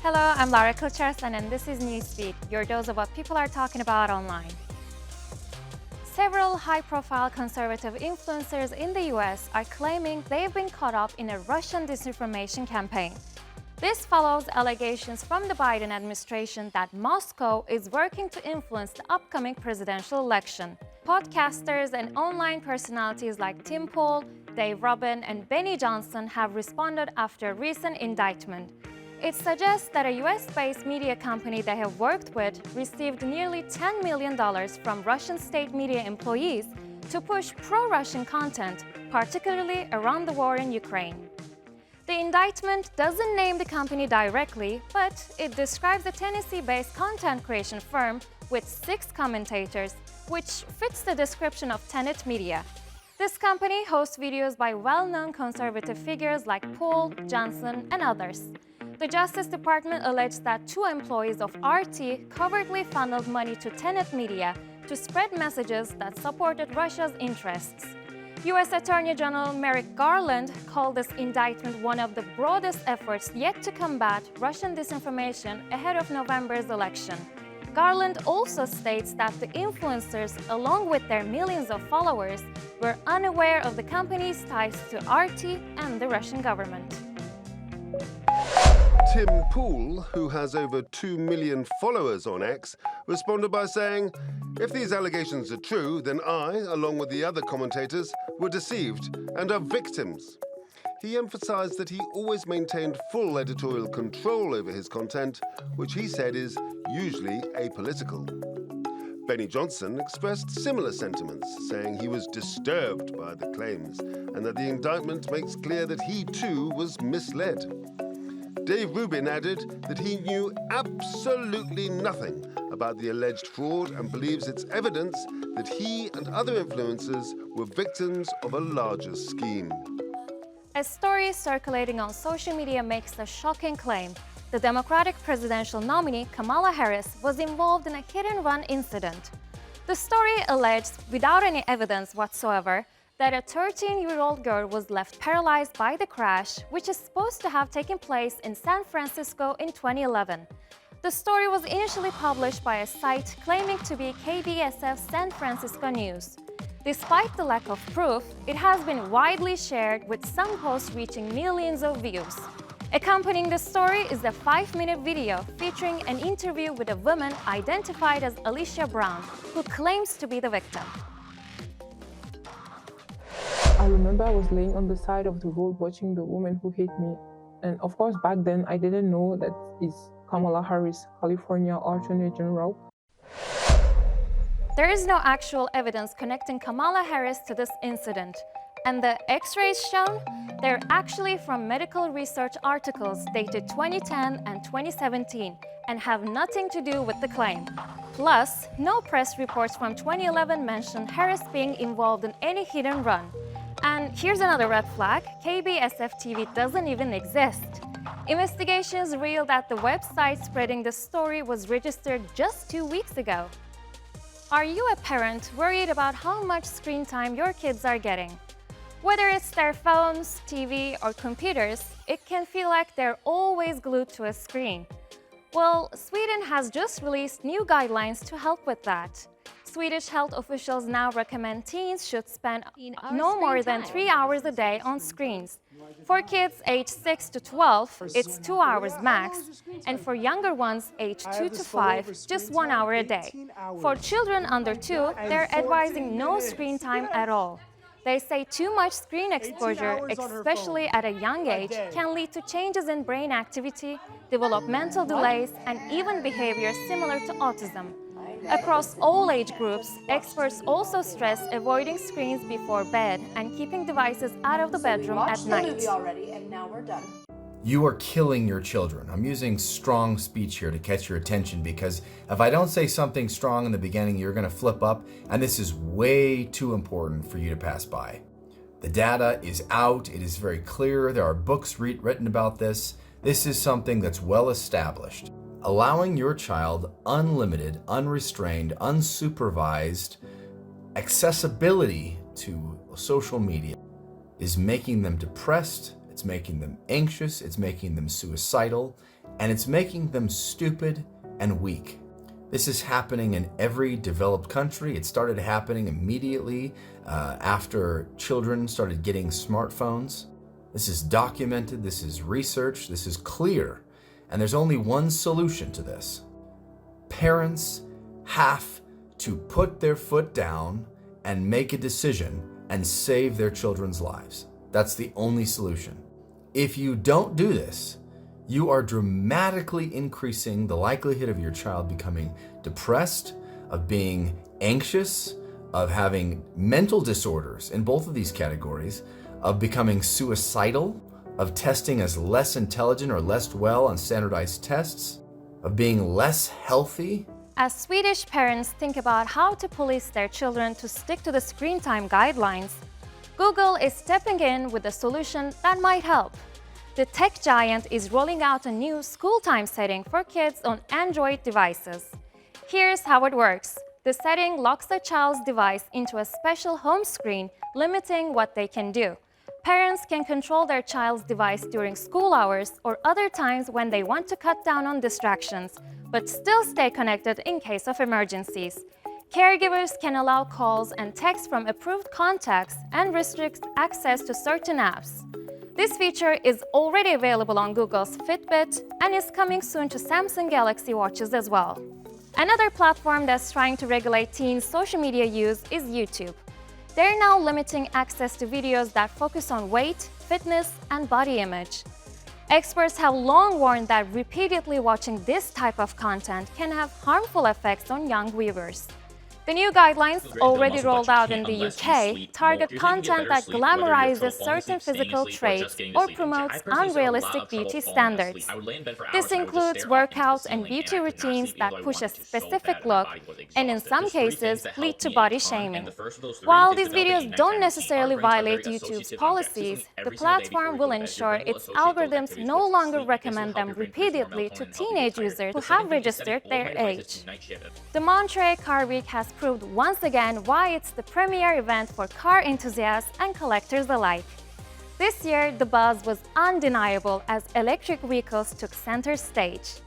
Hello, I'm Lara Kılıçarslan and this is Newsfeed, your dose of what people are talking about online. Several high-profile conservative influencers in the US are claiming they've been caught up in a Russian disinformation campaign. This follows allegations from the Biden administration that Moscow is working to influence the upcoming presidential election. Podcasters and online personalities like Tim Pool, Dave Rubin, and Benny Johnson have responded after a recent indictment. It suggests that a US-based media company they have worked with received nearly $10 million from Russian state media employees to push pro-Russian content, particularly around the war in Ukraine. The indictment doesn't name the company directly, but it describes a Tennessee-based content creation firm with 6 commentators, which fits the description of Tenet Media. This company hosts videos by well-known conservative figures like Paul, Johnson, and others. The Justice Department alleged that 2 employees of RT covertly funneled money to Tenet Media to spread messages that supported Russia's interests. U.S. Attorney General Merrick Garland called this indictment one of the broadest efforts yet to combat Russian disinformation ahead of November's election. Garland also states that the influencers, along with their millions of followers, were unaware of the company's ties to RT and the Russian government. Tim Pool, who has over 2 million followers on X, responded by saying, "If these allegations are true, then I, along with the other commentators, were deceived and are victims." He emphasized that he always maintained full editorial control over his content, which he said is usually apolitical. Benny Johnson expressed similar sentiments, saying he was disturbed by the claims and that the indictment makes clear that he too was misled. Dave Rubin added that he knew absolutely nothing about the alleged fraud and believes it's evidence that he and other influencers were victims of a larger scheme. A story circulating on social media makes a shocking claim. The Democratic presidential nominee, Kamala Harris, was involved in a hit-and-run incident. The story alleged, without any evidence whatsoever, that a 13-year-old girl was left paralyzed by the crash, which is supposed to have taken place in San Francisco in 2011. The story was initially published by a site claiming to be KBSF San Francisco News. Despite the lack of proof, it has been widely shared, with some posts reaching millions of views. Accompanying the story is a 5-minute video featuring an interview with a woman identified as Alicia Brown, who claims to be the victim. I remember I was laying on the side of the road watching the woman who hit me. And of course, back then, I didn't know that it's Kamala Harris, California Attorney General. There is no actual evidence connecting Kamala Harris to this incident. And the X-rays shown? They're actually from medical research articles dated 2010 and 2017 and have nothing to do with the claim. Plus, no press reports from 2011 mention Harris being involved in any hit and run. And here's another red flag: KBSF TV doesn't even exist. Investigations revealed that the website spreading the story was registered just 2 weeks ago. Are you a parent worried about how much screen time your kids are getting? Whether it's their phones, TV, or computers, it can feel like they're always glued to a screen. Well, Sweden has just released new guidelines to help with that. Swedish health officials now recommend teens should spend no more than 3 hours a day on screens. For kids aged 6 to 12, it's 2 hours max, and for younger ones aged 2 to 5, just 1 hour a day. For children under 2, they're advising no screen time at all. They say too much screen exposure, especially at a young age, can lead to changes in brain activity, developmental delays, and even behavior similar to autism. Across all age groups, experts also stress avoiding screens before bed and keeping devices out of the bedroom at night. You are killing your children. I'm using strong speech here to catch your attention because if I don't say something strong in the beginning, you're going to flip up, and this is way too important for you to pass by. The data is out. It is very clear. There are books written about this. This is something that's well established. Allowing your child unlimited, unrestrained, unsupervised accessibility to social media is making them depressed, it's making them anxious, it's making them suicidal, and it's making them stupid and weak. This is happening in every developed country. It started happening immediately after children started getting smartphones. This is documented, this is research, this is clear, and there's only one solution to this. Parents have to put their foot down and make a decision and save their children's lives. That's the only solution. If you don't do this, you are dramatically increasing the likelihood of your child becoming depressed, of being anxious, of having mental disorders in both of these categories, of becoming suicidal, of testing as less intelligent or less well on standardized tests, of being less healthy. As Swedish parents think about how to police their children to stick to the screen time guidelines, Google is stepping in with a solution that might help. The tech giant is rolling out a new school time setting for kids on Android devices. Here's how it works. The setting locks the child's device into a special home screen, limiting what they can do. Parents can control their child's device during school hours or other times when they want to cut down on distractions, but still stay connected in case of emergencies. Caregivers can allow calls and texts from approved contacts and restrict access to certain apps. This feature is already available on Google's Fitbit and is coming soon to Samsung Galaxy Watches as well. Another platform that's trying to regulate teens' social media use is YouTube. They're now limiting access to videos that focus on weight, fitness, and body image. Experts have long warned that repeatedly watching this type of content can have harmful effects on young viewers. The new guidelines, already rolled out in the UK, target content that glamorizes certain physical traits or promotes unrealistic beauty standards. This includes workouts and beauty routines that push a specific look and in some cases lead to body shaming. While these videos don't necessarily violate YouTube's policies, the platform will ensure its algorithms no longer recommend them repeatedly to teenage users who have registered their age. The Monterey Car Week has proved once again why it's the premier event for car enthusiasts and collectors alike. This year, the buzz was undeniable as electric vehicles took center stage.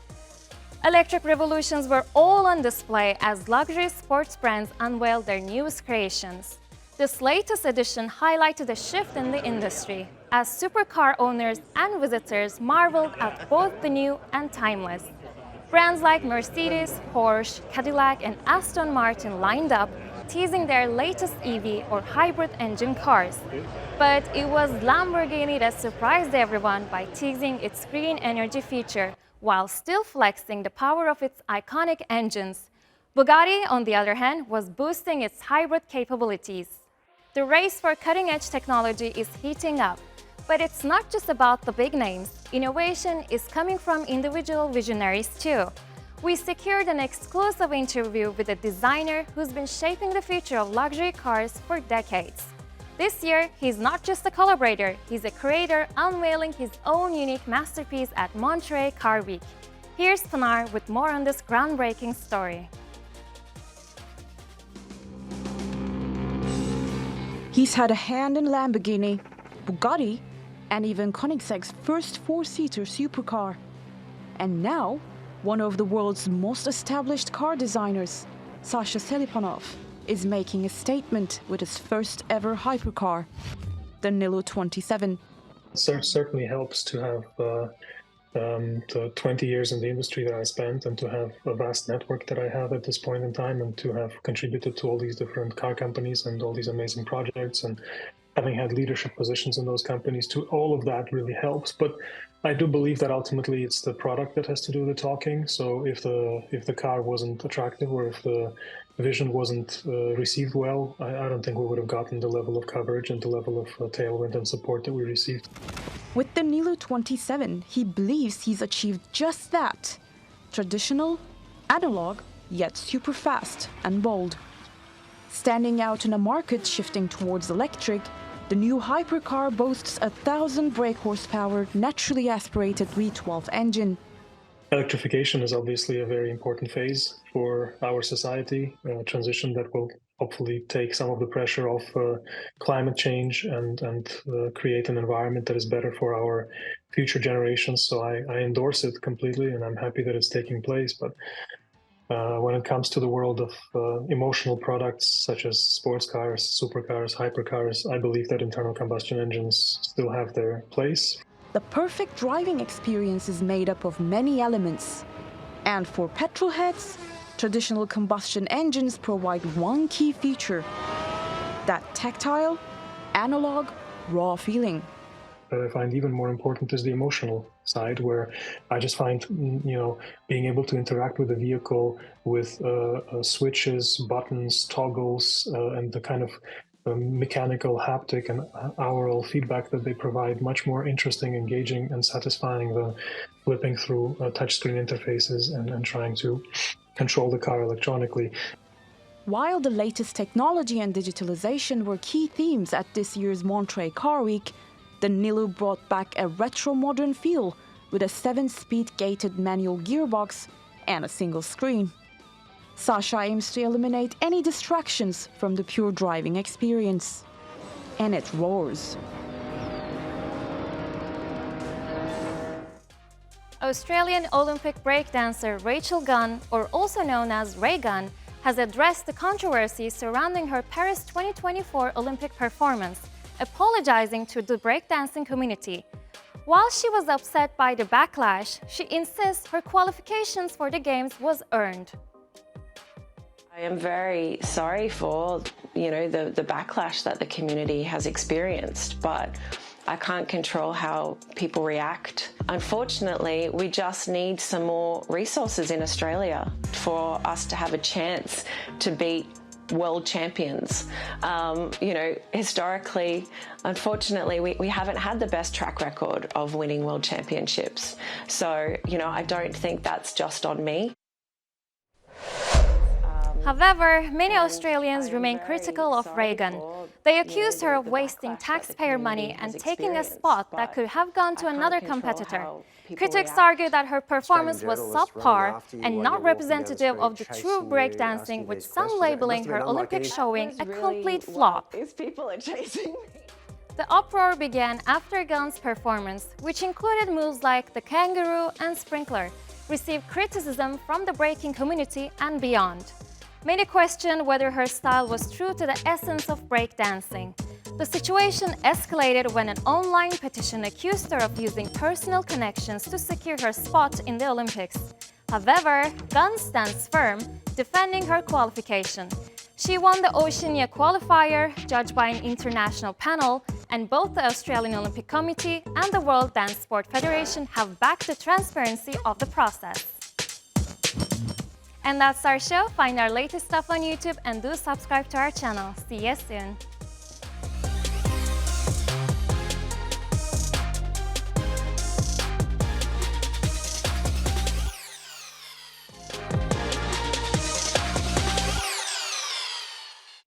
Electric revolutions were all on display as luxury sports brands unveiled their newest creations. This latest edition highlighted a shift in the industry, as supercar owners and visitors marveled at both the new and timeless. Brands like Mercedes, Porsche, Cadillac, and Aston Martin lined up, teasing their latest EV or hybrid engine cars. But it was Lamborghini that surprised everyone by teasing its green energy feature, while still flexing the power of its iconic engines. Bugatti, on the other hand, was boosting its hybrid capabilities. The race for cutting-edge technology is heating up. But it's not just about the big names. Innovation is coming from individual visionaries too. We secured an exclusive interview with a designer who's been shaping the future of luxury cars for decades. This year, he's not just a collaborator, he's a creator unveiling his own unique masterpiece at Monterey Car Week. Here's Pınar with more on this groundbreaking story. He's had a hand in Lamborghini, Bugatti, and even Koenigsegg's first four-seater supercar. And now, one of the world's most established car designers, Sasha Selipanov, is making a statement with his first ever hypercar, the Nilo 27. It certainly helps to have the 20 years in the industry that I spent and to have a vast network that I have at this point in time and to have contributed to all these different car companies and all these amazing projects and having had leadership positions in those companies, to all of that really helps. But I do believe that ultimately it's the product that has to do the talking. So if the car wasn't attractive or if the vision wasn't received well, I don't think we would have gotten the level of coverage and the level of tailwind and support that we received. With the Nilo 27, he believes he's achieved just that. Traditional, analog, yet super fast and bold. Standing out in a market shifting towards electric, the new hypercar boasts a 1,000 brake horsepower naturally aspirated V12 engine. Electrification is obviously a very important phase for our society, a transition that will hopefully take some of the pressure off climate change and create an environment that is better for our future generations. So I endorse it completely, and I'm happy that it's taking place. But when it comes to the world of emotional products such as sports cars, supercars, hypercars, I believe that internal combustion engines still have their place. The perfect driving experience is made up of many elements. And for petrol heads, traditional combustion engines provide one key feature: that tactile, analog, raw feeling. That I find even more important is the emotional side, where I just find, being able to interact with the vehicle with switches, buttons, toggles, and the kind of mechanical, haptic, and aural feedback that they provide much more interesting, engaging, and satisfying than flipping through touchscreen interfaces and trying to control the car electronically. While the latest technology and digitalization were key themes at this year's Monterey Car Week, the Nilu brought back a retro-modern feel with a 7-speed gated manual gearbox and a single screen. Sasha aims to eliminate any distractions from the pure driving experience. And it roars. Australian Olympic breakdancer Rachel Gunn, or also known as Raygun, has addressed the controversy surrounding her Paris 2024 Olympic performance, apologizing to the breakdancing community. While she was upset by the backlash, she insists her qualifications for the Games was earned. I am very sorry for, the backlash that the community has experienced, but I can't control how people react. Unfortunately, we just need some more resources in Australia for us to have a chance to beat world champions. Historically, unfortunately, we haven't had the best track record of winning world championships. So, I don't think that's just on me. However, many Australians remain critical of Raygun. They accused her of wasting taxpayer money and taking a spot that could have gone to another competitor. Critics argue that her performance was subpar and not representative of the true breakdancing, with some labeling her Olympic showing a complete flop. The uproar began after Gunn's performance, which included moves like the kangaroo and sprinkler, received criticism from the breaking community and beyond. Many questioned whether her style was true to the essence of breakdancing. The situation escalated when an online petition accused her of using personal connections to secure her spot in the Olympics. However, Gunn stands firm, defending her qualification. She won the Oceania qualifier, judged by an international panel, and both the Australian Olympic Committee and the World Dance Sport Federation have backed the transparency of the process. And that's our show. Find our latest stuff on YouTube and do subscribe to our channel. See you soon.